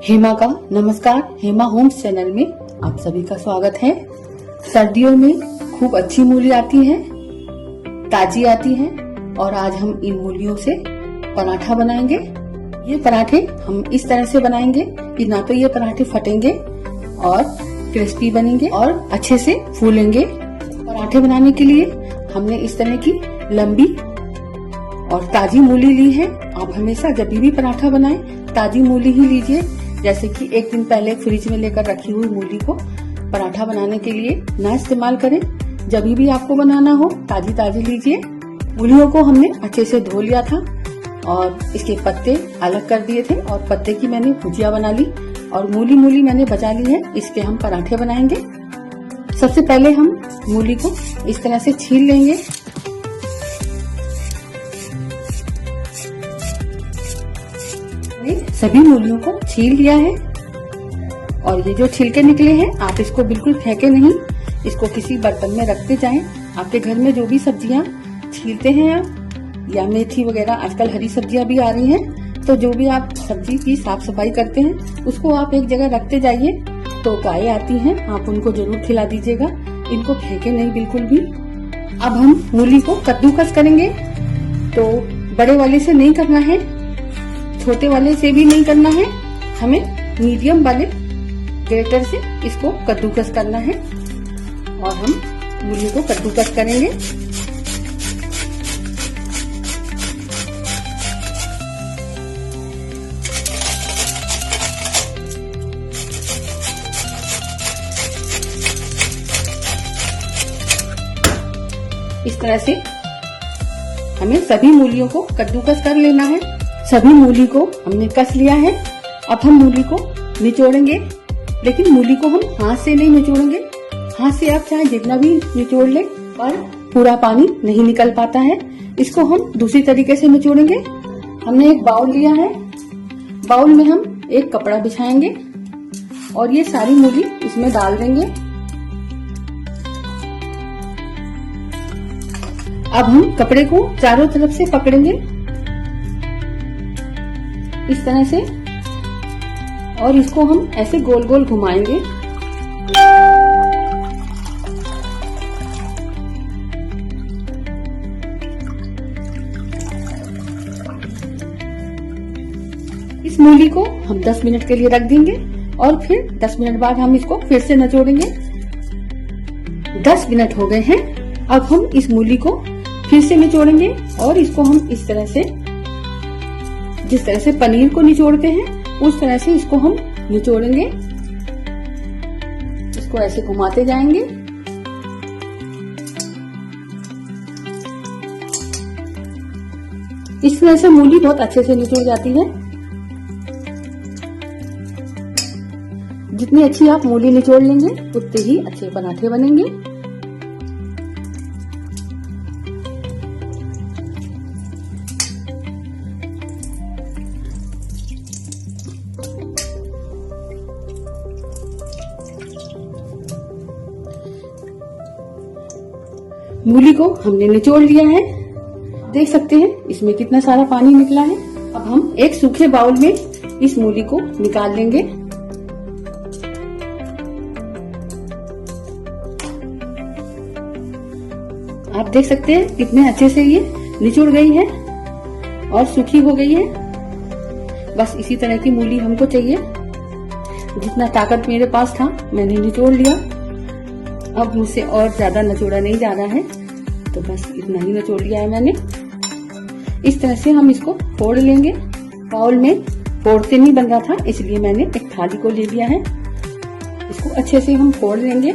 हेमा का नमस्कार। Hema Holmes channel में आप सभी का स्वागत है। सर्दियों में खूब अच्छी मूली आती है, ताजी आती है और आज हम इन मूलियों से पराठा बनाएंगे। ये पराठे हम इस तरह से बनाएंगे कि ना तो ये पराठे फटेंगे और क्रिस्पी बनेंगे और अच्छे से फूलेंगे। पराठे बनाने के लिए हमने इस तरह की लंबी और ताजी मूली ली है। आप हमेशा जब भी पराठा बनाएं ताजी मूली ही लीजिए। जैसे कि एक दिन पहले फ्रिज में लेकर रखी हुई मूली को पराठा बनाने के लिए ना इस्तेमाल करें। जब भी आपको बनाना हो ताजी ताजी लीजिए। मूलियों को हमने अच्छे से धो लिया था और इसके पत्ते अलग कर दिए थे और पत्ते की मैंने भुजिया बना ली और मूली मैंने बचा ली है। इसके हम पराठे बनाएंगे। सबसे पहले हम मूली को इस तरह से छील लेंगे। सभी मूलियों को छील लिया है और ये जो छिलके निकले हैं आप इसको बिल्कुल फेंके नहीं, इसको किसी बर्तन में रखते जाएं। आपके घर में जो भी सब्जियां छीलते हैं आप या मेथी वगैरह, आजकल हरी सब्जियां भी आ रही हैं, तो जो भी आप सब्जी की साफ सफाई करते हैं उसको आप एक जगह रखते जाइए। तो गाय आती हैं, आप उनको जरूर खिला दीजिएगा। इनको फेंके नहीं बिल्कुल भी। अब हम मूली को कद्दूकस करेंगे। तो बड़े वाले से नहीं करना है, छोटे वाले से भी नहीं करना है, हमें मीडियम वाले ग्रेटर से इसको कद्दूकस करना है और हम मूली को कद्दूकस करेंगे। इस तरह से हमें सभी मूलियों को कद्दूकस कर लेना है। सभी मूली को हमने कस लिया है। अब हम मूली को निचोड़ेंगे, लेकिन मूली को हम हाथ से नहीं निचोड़ेंगे। हाथ से आप चाहे जितना भी निचोड़ लें पर पूरा पानी नहीं निकल पाता है। इसको हम दूसरी तरीके से निचोड़ेंगे। हमने एक बाउल लिया है। बाउल में हम एक कपड़ा बिछाएंगे और ये सारी मूली इसमें डाल देंगे। अब हम कपड़े को चारों तरफ से पकड़ेंगे इस तरह से और इसको हम ऐसे गोल गोल घुमाएंगे। इस मूली को हम 10 मिनट के लिए रख देंगे और फिर 10 मिनट बाद हम इसको फिर से निचोड़ेंगे। 10 मिनट हो गए हैं। अब हम इस मूली को फिर से निचोड़ेंगे और इसको हम इस तरह से, जिस तरह से पनीर को निचोड़ते हैं उस तरह से इसको हम निचोड़ेंगे। इसको ऐसे घुमाते जाएंगे। इस तरह से मूली बहुत अच्छे से निचोड़ जाती है। जितनी अच्छी आप मूली निचोड़ लेंगे उतने ही अच्छे पराठे बनेंगे। मूली को हमने निचोड़ लिया है। देख सकते हैं इसमें कितना सारा पानी निकला है। अब हम एक सूखे बाउल में इस मूली को निकाल लेंगे। आप देख सकते हैं कितने अच्छे से ये निचोड़ गई है और सूखी हो गई है। बस इसी तरह की मूली हमको चाहिए। जितना ताकत मेरे पास था मैंने निचोड़ लिया। अब मुझसे और ज्यादा निचोड़ा नहीं जा रहा है, तो बस इतना ही निचोड़ लिया है मैंने। इस तरह से हम इसको फोड़ लेंगे। बाउल में फोड़ते नहीं बन रहा था, इसलिए मैंने एक थाली को ले लिया है। इसको अच्छे से हम फोड़ लेंगे।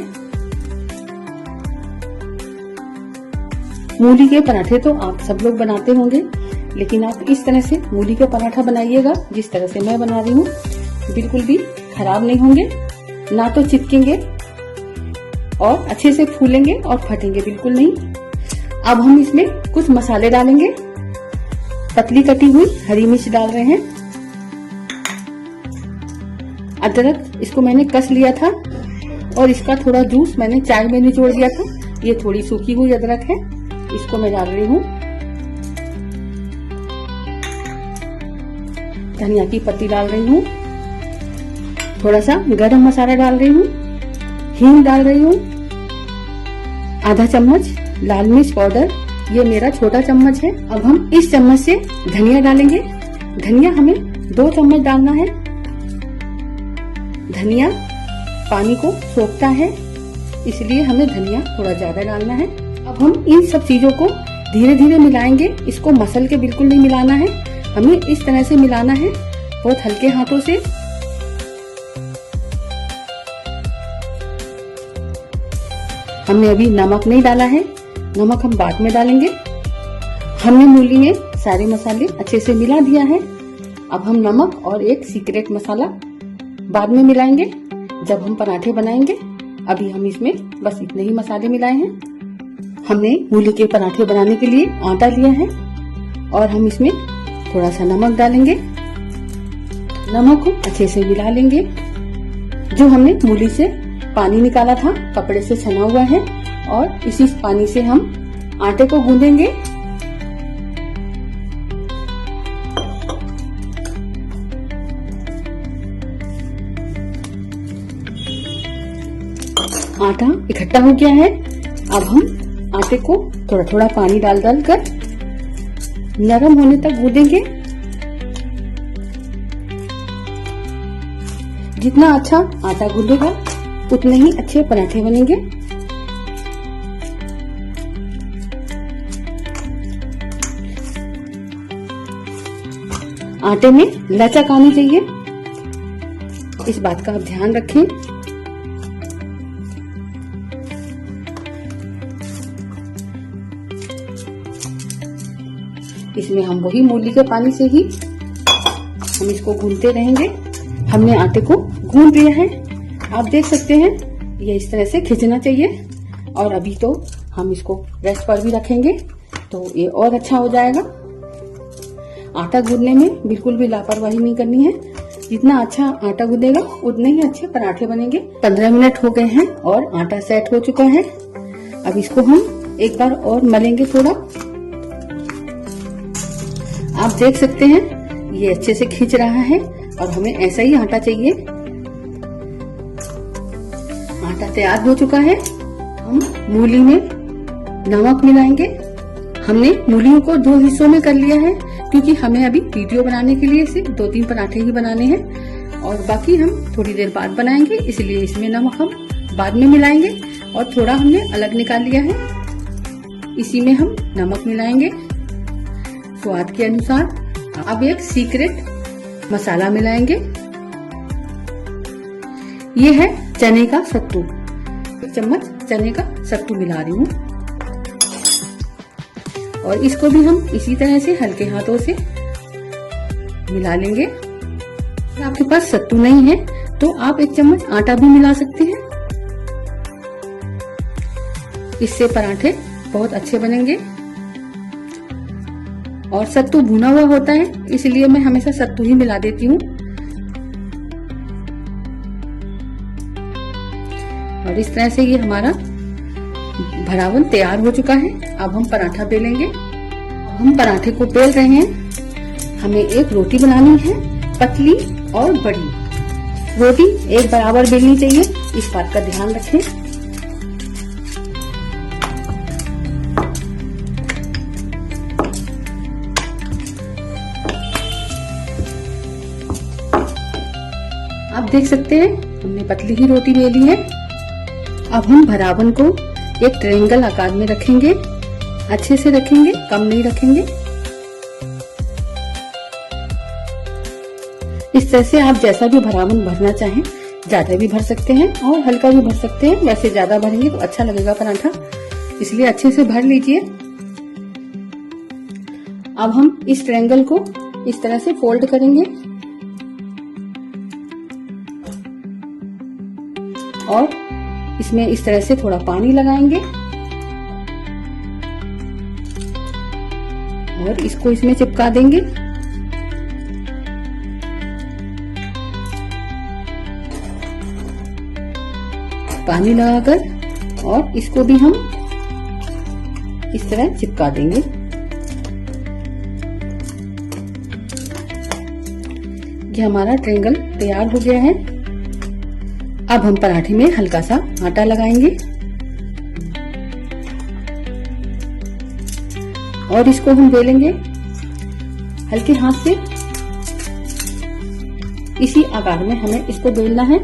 मूली के पराठे तो आप सब लोग बनाते होंगे, लेकिन आप इस तरह से मूली का पराठा बनाइएगा जिस तरह से मैं बना रही हूँ। बिल्कुल भी खराब नहीं होंगे, ना तो चिपकेंगे और अच्छे से फूलेंगे और फटेंगे बिल्कुल नहीं। अब हम इसमें कुछ मसाले डालेंगे। पतली कटी हुई हरी मिर्च डाल रहे हैं। अदरक, इसको मैंने कस लिया था और इसका थोड़ा जूस मैंने चाय में निचोड़ दिया था। ये थोड़ी सूखी हुई अदरक है, इसको मैं डाल रही हूँ। धनिया की पत्ती डाल रही हूँ। थोड़ा सा गरम मसाला डाल रही हूँ, हींग डाल रही हूँ, आधा चम्मच लाल मिर्च पाउडर, ये मेरा छोटा चम्मच है। अब हम इस चम्मच से धनिया डालेंगे। धनिया हमें 2 चम्मच डालना है। धनिया पानी को सोखता है, इसलिए हमें धनिया थोड़ा ज्यादा डालना है। अब हम इन सब चीजों को धीरे धीरे मिलाएंगे। इसको मसल के बिल्कुल नहीं मिलाना है, हमें इस तरह से मिलाना है, बहुत हल्के हाथों से। हमने अभी नमक नहीं डाला है, नमक हम बाद में डालेंगे। हमने मूली में सारे मसाले अच्छे से मिला दिया है। अब हम नमक और एक सीक्रेट मसाला बाद में मिलाएंगे जब हम पराठे बनाएंगे। अभी हम इसमें बस इतने ही मसाले मिलाए हैं। हमने मूली के पराठे बनाने के लिए आटा लिया है और हम इसमें थोड़ा सा नमक डालेंगे। नमक को अच्छे से मिला लेंगे। जो हमने मूली से पानी निकाला था, कपड़े से छना हुआ है, और इसी पानी से हम आटे को गूंदेंगे। आटा इकट्ठा हो गया है। अब हम आटे को थोड़ा थोड़ा पानी डाल कर नरम होने तक गूंदेंगे। जितना अच्छा आटा गूंदेगा उतने ही अच्छे पराठे बनेंगे। आटे में लचक आनी चाहिए, इस बात का आप ध्यान रखें। इसमें हम वही मूली के पानी से ही हम इसको गूंथते रहेंगे। हमने आटे को गूंथ लिया है, आप देख सकते हैं ये इस तरह से खिंचना चाहिए। और अभी तो हम इसको रेस्ट पर भी रखेंगे तो ये और अच्छा हो जाएगा। आटा गूंथने में बिल्कुल भी लापरवाही नहीं करनी है। जितना अच्छा आटा गूंदेगा उतने ही अच्छे पराठे बनेंगे। 15 मिनट हो गए हैं और आटा सेट हो चुका है। अब इसको हम एक बार और मलेंगे थोड़ा। आप देख सकते हैं ये अच्छे से खींच रहा है और हमें ऐसा ही आटा चाहिए। आटा तैयार हो चुका है। हम मूली में नमक मिलाएंगे। हमने मूलियों को 2 हिस्सों में कर लिया है क्योंकि हमें अभी वीडियो बनाने के लिए सिर्फ 2-3 पराठे ही बनाने हैं और बाकी हम थोड़ी देर बाद बनाएंगे, इसलिए इसमें नमक हम बाद में मिलाएंगे। और थोड़ा हमने अलग निकाल लिया है, इसी में हम नमक मिलाएंगे स्वाद के अनुसार। अब एक सीक्रेट मसाला मिलाएंगे, ये है चने का सत्तू। 1 चम्मच चने का सत्तू मिला रही हूँ और इसको भी हम इसी तरह से हल्के हाथों से मिला लेंगे। अगर आपके पास सत्तू नहीं है तो आप 1 चम्मच आटा भी मिला सकते हैं, इससे पराठे बहुत अच्छे बनेंगे। और सत्तू भुना हुआ होता है इसलिए मैं हमेशा सत्तू ही मिला देती हूँ। और इस तरह से ये हमारा भरावन तैयार हो चुका है। अब हम पराठा बेलेंगे। हम पराठे को बेल रहे हैं। हमें एक रोटी बनानी है, पतली और बड़ी। रोटी एक बराबर बेलनी चाहिए, इस बात का ध्यान रखें। आप देख सकते हैं हमने पतली ही रोटी बेली है। अब हम भरावन को एक ट्रायंगल आकार में रखेंगे, अच्छे से रखेंगे, कम नहीं रखेंगे। इस तरह से आप जैसा भी भरावन भरना चाहें, ज्यादा भी भर सकते हैं और हल्का भी भर सकते हैं। वैसे ज्यादा भरेंगे तो अच्छा लगेगा पराठा, इसलिए अच्छे से भर लीजिए। अब हम इस ट्रायंगल को इस तरह से फोल्ड करेंगे और इसमें इस तरह से थोड़ा पानी लगाएंगे और इसको इसमें चिपका देंगे। पानी लगाकर और इसको भी हम इस तरह चिपका देंगे। ये हमारा ट्रायंगल तैयार हो गया है। अब हम पराठे में हल्का सा आटा लगाएंगे और इसको हम बेलेंगे हल्के हाथ से। इसी आकार में हमें इसको बेलना है।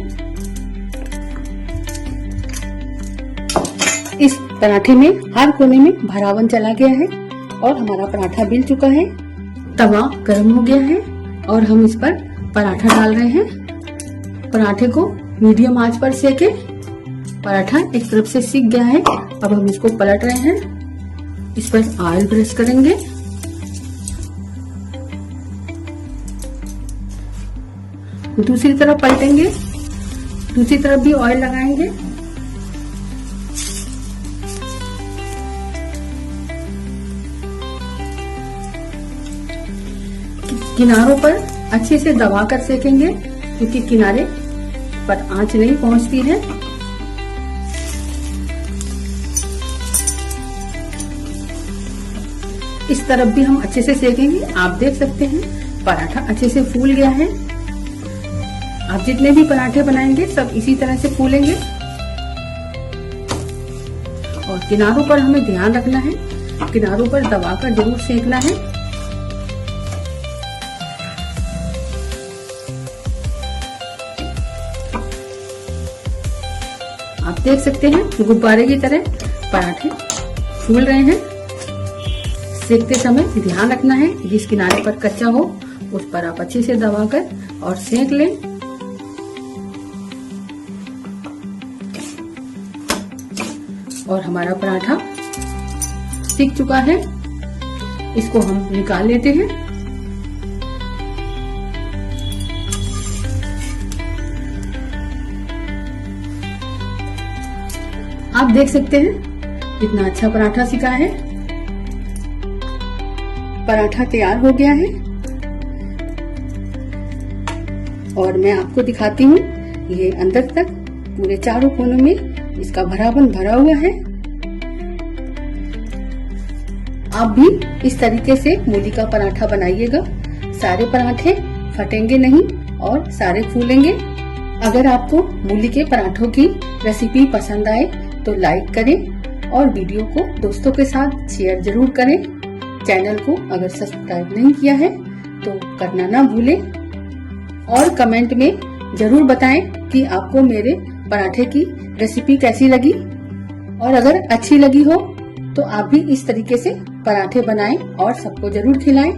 इस पराठे में हर कोने में भरावन चला गया है और हमारा पराठा बिल चुका है। तवा गर्म हो गया है और हम इस पर पराठा डाल रहे हैं। पराठे को मीडियम आंच पर सेके। पराठा एक तरफ से सिक गया है। अब हम इसको पलट रहे हैं। इस पर ऑयल ब्रश करेंगे। दूसरी तरफ पलटेंगे। दूसरी तरफ भी ऑयल लगाएंगे। किनारों पर अच्छे से दबाकर सेकेंगे क्योंकि किनारे पर आंच नहीं पहुंचती है। इस तरफ भी हम अच्छे से सेकेंगे। आप देख सकते हैं पराठा अच्छे से फूल गया है। आप जितने भी पराठे बनाएंगे सब इसी तरह से फूलेंगे और किनारों पर हमें ध्यान रखना है। किनारों पर दबाकर जरूर सेकना है। आप देख सकते हैं गुब्बारे की तरह पराठे फूल रहे हैं। सेकते समय ध्यान रखना है जिस किनारे पर कच्चा हो उस पर आप अच्छे से दबाकर और सेक लें। और हमारा पराठा सिक चुका है। इसको हम निकाल लेते हैं। आप देख सकते हैं कितना अच्छा पराठा सिका है। पराठा तैयार हो गया है और मैं आपको दिखाती हूँ। ये अंदर तक पूरे चारों कोनों में इसका भरावन भरा हुआ है। आप भी इस तरीके से मूली का पराठा बनाइएगा। सारे पराठे फटेंगे नहीं और सारे फूलेंगे। अगर आपको मूली के पराठों की रेसिपी पसंद आए तो लाइक करें और वीडियो को दोस्तों के साथ शेयर जरूर करें। चैनल को अगर सब्सक्राइब नहीं किया है तो करना ना भूलें और कमेंट में जरूर बताएं कि आपको मेरे पराठे की रेसिपी कैसी लगी। और अगर अच्छी लगी हो तो आप भी इस तरीके से पराठे बनाएं और सबको जरूर खिलाएं।